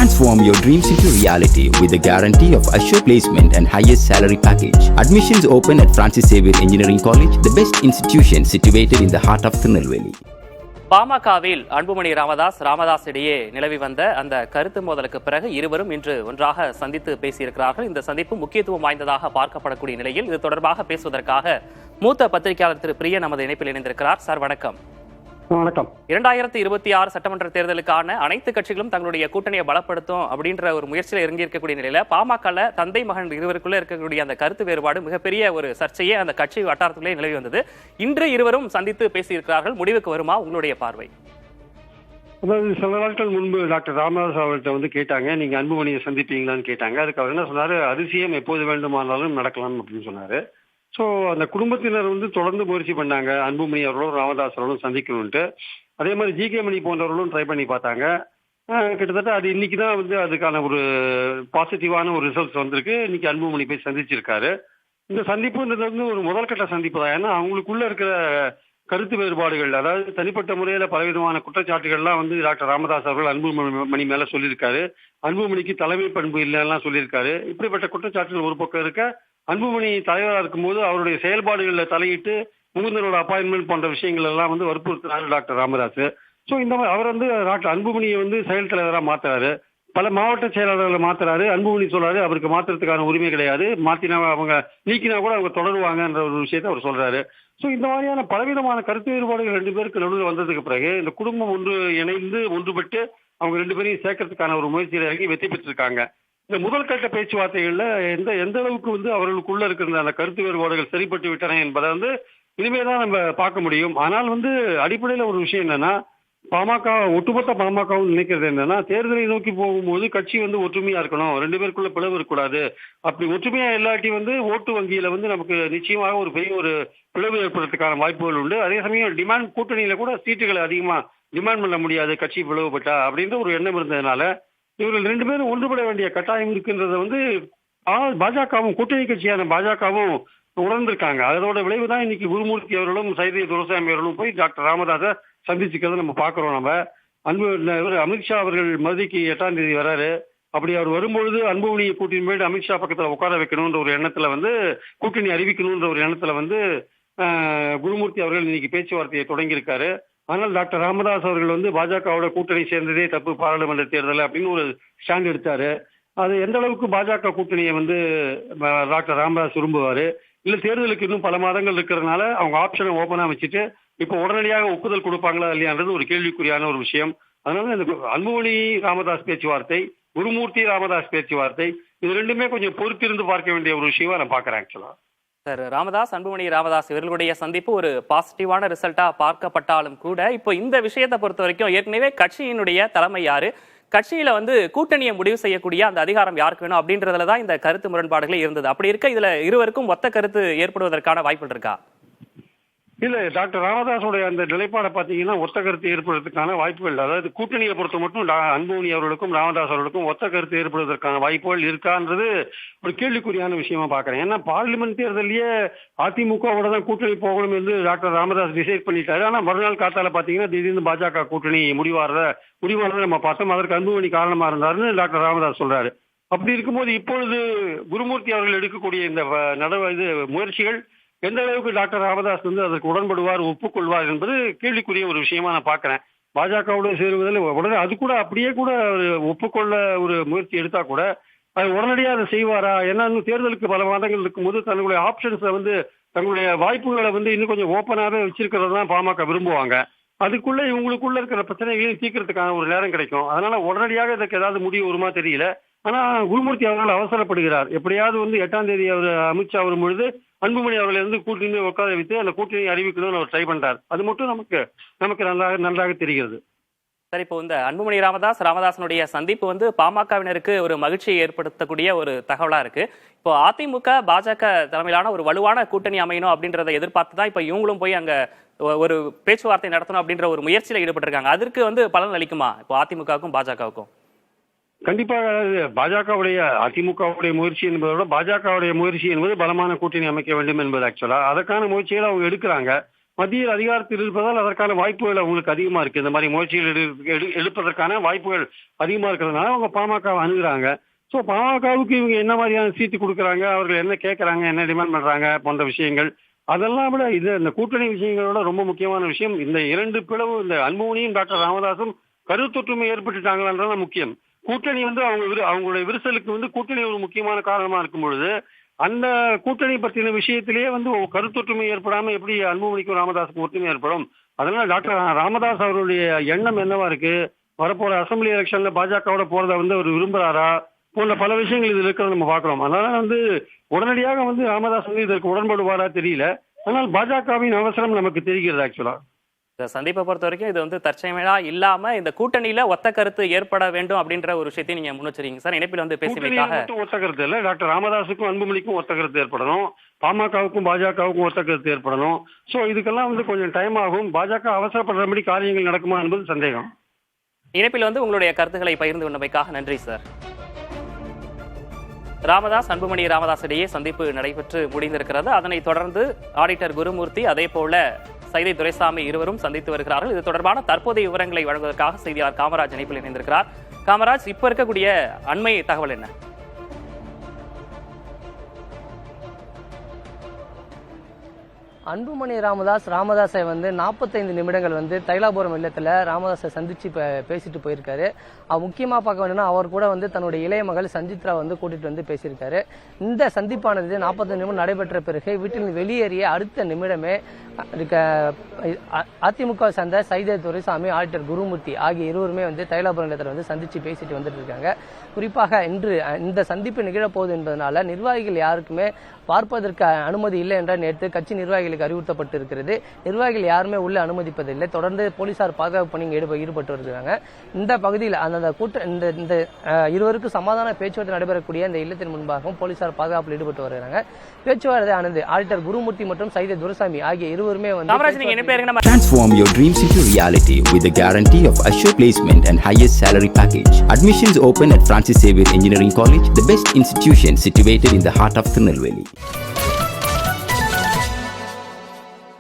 Transform your dreams into reality with the guarantee of assured placement and highest salary package. Admissions open at Francis Xavier Engineering College, the best institution situated in the heart of Tirunelveli. பாமகவில் Anbumani Ramadoss இடையே நிலவி வந்த அந்த கருத்து மோதலுக்கு பிறகு இருவரும் இன்று ஒன்றாக சந்தித்து பேசியிருக்கிறார்கள். இந்த சந்திப்பு முக்கியத்துவம் வாய்ந்ததாக பார்க்கப்படக்கூடிய நிலையில் இது தொடர்பாக பேசுவதற்காக மூத்த பத்திரிகையாளர் திரு பிரிய நமது இணைப்பில் இணைந்திருக்கிறார். சார் வணக்கம். வணக்கம். 2026 சட்டமன்ற தேர்தலுக்கான அனைத்து கட்சிகளும் தங்களுடைய கூட்டணியை பலப்படுத்தும் அப்படின்ற ஒரு முயற்சியில் இறங்கி இருக்கக்கூடிய நிலையில பாமக தந்தை மகன் இருவருக்குள்ள இருக்கக்கூடிய அந்த கருத்து வேறுபாடு மிகப்பெரிய ஒரு சர்ச்சையே அந்த கட்சி வட்டாரத்திலே நிலவி வந்தது. இன்று இருவரும் சந்தித்து பேசியிருக்கிறார்கள். முடிவுக்கு வருமா உங்களுடைய பார்வை? அதாவது சில நாட்கள் முன்பு டாக்டர் ராமதாஸ் அவர்கிட்ட கேட்டாங்க, நீங்க அன்புமணியை சந்திப்பீங்களான்னு கேட்டாங்க. அதுக்கு அவர் என்ன சொன்னாரு, அதிசயம் எப்போது வேண்டுமானாலும் நடக்கலாம் அப்படின்னு சொன்னாரு. ஸோ அந்த குடும்பத்தினர் தொடர்ந்து முயற்சி பண்ணாங்க, அன்புமணி அவர்களும் ராமதாஸ் அவர்களும் சந்திக்கணும்ட்டு. அதே மாதிரி ஜி.கே. மணி போன்றவர்களும் ட்ரை பண்ணி பார்த்தாங்க. கிட்டத்தட்ட அது இன்னைக்கு தான் அதுக்கான ஒரு பாசிட்டிவான ஒரு ரிசல்ட்ஸ் வந்திருக்கு. இன்னைக்கு அன்புமணி போய் சந்திச்சிருக்காரு. இந்த சந்திப்புன்றது ஒரு முதல்கட்ட சந்திப்பு தான். ஏன்னா அவங்களுக்குள்ள இருக்கிற கருத்து வேறுபாடுகள், அதாவது தனிப்பட்ட முறையில் பலவிதமான குற்றச்சாட்டுகள்லாம் டாக்டர் ராமதாஸ் அவர்கள் அன்புமணி மேல சொல்லியிருக்காரு. அன்புமணிக்கு தலைமை பண்பு இல்லைன்னா சொல்லியிருக்காரு. இப்படிப்பட்ட குற்றச்சாட்டுகள் ஒரு பக்கம் இருக்க, அன்புமணி தலைவராக இருக்கும்போது அவருடைய செயல்பாடுகளில் தலையிட்டு முகுந்தனோட அப்பாயின்மெண்ட் போன்ற விஷயங்கள் எல்லாம் வற்புறுத்தினாரு டாக்டர் ராமதாஸ். ஸோ இந்த மாதிரி அவர் டாக்டர் அன்புமணியை செயல் தலைவராக மாத்துறாரு. பல மாவட்ட செயலாளர்களை மாத்துறாரு. அன்புமணி சொல்றாரு அவருக்கு மாத்துறதுக்கான உரிமை கிடையாது, மாத்தினா அவங்க நீக்கினா கூட அவங்க தொடருவாங்கன்ற ஒரு விஷயத்த அவர் சொல்றாரு. ஸோ இந்த மாதிரியான பலவிதமான கருத்து வேறுபாடுகள் ரெண்டு பேருக்கு நடுவில் வந்ததுக்கு பிறகு இந்த குடும்பம் இணைந்து ஒன்றுபட்டு அவங்க ரெண்டு பேரையும் சேர்க்கறதுக்கான ஒரு முயற்சியில் இறங்கி வெற்றி பெற்றிருக்காங்க. இந்த முதல் கட்ட பேச்சுவார்த்தைகள்ல எந்த அளவுக்கு அவர்களுக்குள்ள இருக்கிற அந்த கருத்து வேறுபாடுகள் சரிப்பட்டு விட்டன என்பதை இனிமேதான் நம்ம பார்க்க முடியும். ஆனால் அடிப்படையில ஒரு விஷயம் என்னன்னா, பாமக ஒட்டுமொத்த பாமகவும் நினைக்கிறது என்னன்னா, தேர்தலை நோக்கி போகும்போது கட்சி ஒற்றுமையா இருக்கணும், ரெண்டு பேருக்குள்ள பிளவு இருக்கக்கூடாது. அப்படி ஒற்றுமையா இல்லாட்டி ஓட்டு வங்கியில நமக்கு நிச்சயமாக ஒரு பெரிய ஒரு பிளவு ஏற்படுறதுக்கான வாய்ப்புகள் உண்டு. அதே சமயம் டிமாண்ட் கூட்டணியில கூட சீட்டுகளை அதிகமா டிமாண்ட் பண்ண முடியாது கட்சி பிளவுபட்டா அப்படின்ற ஒரு எண்ணம் இருந்ததுனால இவர்கள் ரெண்டு பேரும் ஒன்றுபட வேண்டிய கட்டாயம் இருக்குன்றத பாஜகவும் கூட்டணி கட்சியான பாஜகவும் உணர்ந்திருக்காங்க. அதோட விளைவு தான் இன்னைக்கு குருமூர்த்தி அவர்களும் சைதை துரைசாமி அவர்களும் போய் டாக்டர் ராமதாஸை சந்திச்சுக்கிறத நம்ம பார்க்குறோம். நம்ம அமித்ஷா அவர்கள் மதுரைக்கு 8ஆம் தேதி வராரு. அப்படி அவர் வரும்பொழுது அன்புமணியை கூட்டின்னு போயிட்டு அமித்ஷா பக்கத்தில் உட்கார வைக்கணுன்ற ஒரு எண்ணத்துல கூட்டணி அறிவிக்கணுன்ற ஒரு எண்ணத்துல குருமூர்த்தி அவர்கள் இன்னைக்கு பேச்சுவார்த்தையை தொடங்கியிருக்காரு. ஆனால் டாக்டர் ராமதாஸ் அவர்கள் பாஜகவோட கூட்டணி சேர்ந்ததே தப்பு பாராளுமன்ற தேர்தல் அப்படின்னு ஒரு ஸ்டாண்ட் எடுத்தாரு. அது எந்த அளவுக்கு பாஜக கூட்டணியை டாக்டர் ராமதாஸ் விரும்புவாரு, இல்ல தேர்தலுக்கு இன்னும் பல மாதங்கள் இருக்கிறதுனால அவங்க ஆப்ஷனை ஓபனா வச்சுட்டு இப்போ உடனடியாக ஒப்புதல் கொடுப்பாங்களா இல்லையான்றது ஒரு கேள்விக்குறியான ஒரு விஷயம். அதனால இந்த அன்புமணி ராமதாஸ் பேச்சுவார்த்தை, குருமூர்த்தி ராமதாஸ் பேச்சுவார்த்தை, இது ரெண்டுமே கொஞ்சம் பொறுத்திருந்து பார்க்க வேண்டிய ஒரு விஷயமா நான் பாக்குறேன். ஆக்சுவலா சார், அன்புமணி ராமதாஸ் இவர்களுடைய சந்திப்பு ஒரு பாசிட்டிவான ரிசல்ட்டா பார்க்கப்பட்டாலும் கூட இப்போ இந்த விஷயத்தை பொறுத்த வரைக்கும் ஏற்கனவே கட்சியினுடைய தலைமை யாரு, கட்சியில கூட்டணியை முடிவு செய்யக்கூடிய அந்த அதிகாரம் யாருக்கு வேணும் அப்படின்றதுலதான் இந்த கருத்து முரண்பாடுகளே இருந்தது. அப்படி இருக்க இதுல இருவருக்கும் ஒத்த கருத்து ஏற்படுவதற்கான வாய்ப்புகள் இருக்கா? இல்ல, டாக்டர் ராமதாஸோடைய அந்த நிலைப்பாடை பார்த்தீங்கன்னா ஒத்த கருத்து ஏற்படுவதற்கான வாய்ப்புகள், அதாவது கூட்டணியை பொறுத்த மட்டும் அன்புமணி அவர்களுக்கும் ராமதாஸ் அவர்களுக்கும் ஒத்த கருத்து ஏற்படுவதற்கான வாய்ப்புகள் இருக்கான்றது ஒரு கேள்விக்குறியான விஷயமா பாக்குறேன். ஏன்னா பார்லிமெண்ட் தேர்தலையே அதிமுகவோட தான் கூட்டணி போகணும் என்று டாக்டர் ராமதாஸ் டிசைட் பண்ணிட்டாரு. ஆனா மறுநாள் காத்தால பாத்தீங்கன்னா திடீர்னு பாஜக கூட்டணி முடிவாரத நம்ம பார்த்தோம். அதற்கு அன்புமணி காரணமா இருந்தாருன்னு டாக்டர் ராமதாஸ் சொல்றாரு. அப்படி இருக்கும்போது இப்பொழுது குருமூர்த்தி அவர்கள் எடுக்கக்கூடிய இந்த முயற்சிகள் எந்த அளவுக்கு டாக்டர் ராமதாஸ் அதற்கு உடன்படுவார், ஒப்புக்கொள்வார் என்பது கேள்விக்குரிய ஒரு விஷயமா நான் பாக்குறேன். பாஜகவோட சேருவதில் உடனே அது கூட அப்படியே கூட ஒப்புக்கொள்ள ஒரு முயற்சி எடுத்தா கூட அது உடனடியாக அதை செய்வாரா? ஏன்னா இன்னும் தேர்தலுக்கு பல மாதங்கள் இருக்கும்போது தன்னுடைய ஆப்ஷன்ஸை தங்களுடைய வாய்ப்புகளை இன்னும் கொஞ்சம் ஓப்பனாகவே வச்சிருக்கிறது தான் பாமக விரும்புவாங்க. அதுக்குள்ள இவங்களுக்குள்ள இருக்கிற பிரச்சனைகளையும் தீர்க்கறதுக்கான ஒரு நேரம் கிடைக்கும். அதனால உடனடியாக இதற்கு ஏதாவது முடிவு வருமா தெரியல. ஆனா குருமூர்த்தி அவர்கள் அவசரப்படுகிறார். எப்படியாவது 8ஆம் தேதி அவர் அமித்ஷா வரும் பொழுது அன்புமணி அவர்களை கூட்டணி உட்கார வைத்து அந்த கூட்டணி அறிவிக்கணும்னு அவர் ட்ரை பண்றார். அது மட்டும் நமக்கு நன்றாக தெரிகிறது. சரி, இப்போ இந்த அன்புமணி ராமதாசனுடைய சந்திப்பு பாமகவினருக்கு ஒரு மகிழ்ச்சியை ஏற்படுத்தக்கூடிய ஒரு தகவலா இருக்கு. இப்போ அதிமுக பாஜக தலைமையிலான ஒரு வலுவான கூட்டணி அமையணும் அப்படின்றத எதிர்பார்த்து தான் இப்போ இவங்களும் போய் அங்க ஒரு பேச்சுவார்த்தை நடத்தணும் அப்படின்ற ஒரு முயற்சியில ஈடுபட்டிருக்காங்க. அதற்கு பலன் அளிக்குமா இப்போ அதிமுகவுக்கும் பாஜகவுக்கும்? கண்டிப்பாக பாஜகவுடைய அதிமுகவுடைய முயற்சி என்பதை விட பாஜகவுடைய முயற்சி என்பது பலமான கூட்டணி அமைக்க வேண்டும் என்பது ஆக்சுவலா அதற்கான முயற்சிகளை அவங்க எடுக்கிறாங்க. மத்தியில் அதிகாரத்தில் இருப்பதால் அதற்கான வாய்ப்புகள் அவங்களுக்கு அதிகமா இருக்கு. இந்த மாதிரி முயற்சிகள் எடுப்பதற்கான வாய்ப்புகள் அதிகமா இருக்கிறதுனால அவங்க பாமகவை அணுகுறாங்க. ஸோ பாமகவுக்கு இவங்க என்ன மாதிரியான சீட்டு கொடுக்குறாங்க, அவர்கள் என்ன கேட்கறாங்க, என்ன டிமாண்ட் பண்றாங்க போன்ற விஷயங்கள், அதெல்லாம் விட இது இந்த கூட்டணி விஷயங்களோட ரொம்ப முக்கியமான விஷயம் இந்த 2 பிளவு, இந்த அன்புமணியும் டாக்டர் ராமதாசும் கருத்தொற்றுமை ஏற்பட்டுட்டாங்களான்றத முக்கியம். கூட்டணி வந்து அவங்களுடைய விரிசலுக்கு வந்து கூட்டணி ஒரு முக்கியமான காரணமா இருக்கும் பொழுது அந்த கூட்டணி பற்றின விஷயத்திலேயே வந்து கருத்தொற்றுமை ஏற்படாம எப்படி அன்புமணிக்கும் ராமதாஸுக்கும் ஒற்றுமை ஏற்படும்? அதனால டாக்டர் ராமதாஸ் அவருடைய எண்ணம் என்னவா இருக்கு, வரப்போற அசம்பிளி எலெக்ஷன்ல பாஜகவோட போறதை வந்து அவர் விரும்புறாரா போன்ற பல விஷயங்கள் இதுல இருக்கிறத நம்ம பார்க்கிறோம். அதனால வந்து உடனடியாக வந்து ராமதாஸ் வந்து இதற்கு உடன்படுவாரா தெரியல. ஆனால் பாஜகவின் அவசரம் நமக்கு தெரிகிறது. ஆக்சுவலா இந்த சந்திப்பை பொறுத்த வரைக்கும் இது வந்து தற்செயலா இல்லாம இந்த கூட்டணியில ஒத்த கருத்து ஏற்பட வேண்டும் அப்படின்ற ஒரு விஷயத்தையும் நீங்க முன்வச்சிருக்கீங்க சார். இணைப்பில் வந்து பேசுவதற்காக ஒத்த கருத்து இல்ல, டாக்டர் ராமதாஸுக்கும் அன்புமணிக்கும் ஒத்த கருத்து ஏற்படணும், பாமகவுக்கும் பாஜகவுக்கும் ஒத்த கருத்து ஏற்படணும். சோ இதுக்கெல்லாம் வந்து கொஞ்சம் டைம் ஆகும். பாஜக அவசரப்படுறபடி காரியங்கள் நடக்குமா என்பது சந்தேகம். இணைப்பில் வந்து உங்களுடைய கருத்துக்களை பகிர்ந்து கொண்டமைக்காக நன்றி சார். ராமதாஸ் அன்புமணி ராமதாஸ் இடையே சந்திப்பு நடைபெற்று முடிந்திருக்கிறது. அதனைத் தொடர்ந்து ஆடிட்டர் குருமூர்த்தி அதே போல சைதை துரைசாமி இருவரும் சந்தித்து வருகிறார்கள். இது தொடர்பான தற்போதைய விவரங்களை வழங்குவதற்காக செய்தியாளர் காமராஜ் இணைப்பில் இணைந்திருக்கிறார். காமராஜ், இப்ப இருக்கக்கூடிய அண்மை தகவல் என்ன? அன்புமணி ராமதாஸை வந்து 45 நிமிடங்கள் வந்து தைலாபுரம் இல்லத்தில் ராமதாஸை சந்திச்சு பேசிட்டு போயிருக்காரு. முக்கியமாக பார்க்க வேணும்னா அவர் கூட வந்து தன்னுடைய இளைய மகள் சஞ்சித்ரா வந்து கூட்டிட்டு வந்து பேசியிருக்காரு. இந்த சந்திப்பானது 45 நிமிடம் நடைபெற்ற பிறகு வீட்டில் வெளியேறிய அடுத்த நிமிடமே அதிமுக சேர்ந்த சைதை துரைசாமி, ஆடிட்டர் குருமூர்த்தி ஆகிய இருவருமே வந்து தைலாபுரம் இல்லத்தில் வந்து சந்திச்சு பேசிட்டு வந்துட்டு இருக்காங்க. குறிப்பாக இன்று இந்த சந்திப்பு நிகழப்போகுது என்பதனால நிர்வாகிகள் யாருக்குமே பார்ப்பதற்கு அனுமதி இல்லை என்ற நேற்று கட்சி நிர்வாகிகளுக்கு அறிவுறுத்தப்பட்டு இருக்கிறது. நிர்வாகிகள் யாருமே உள்ள அனுமதிப்பதில்லை. தொடர்ந்து போலீசார் பாதுகாப்பு பணியில் ஈடுபட்டு வருகிறாங்க. இந்த பகுதியில் அந்த இந்த இருவருக்கு சமாதான பேச்சுவார்த்தை நடைபெறக்கூடிய இந்த இல்லத்தின் முன்பாகவும் போலீசார் பாதுகாப்பில் ஈடுபட்டு வருகிறாங்க. பேச்சுவார்த்தை ஆனது ஆடிட்டர் குருமூர்த்தி மற்றும் சைதை துரைசாமி ஆகிய இருவருமே வந்து Transform your dreams into reality with the guarantee of assured placement and highest salary package. Admissions open at Francis Xavier Engineering College, the best institution situated in the heart of Tirunelveli.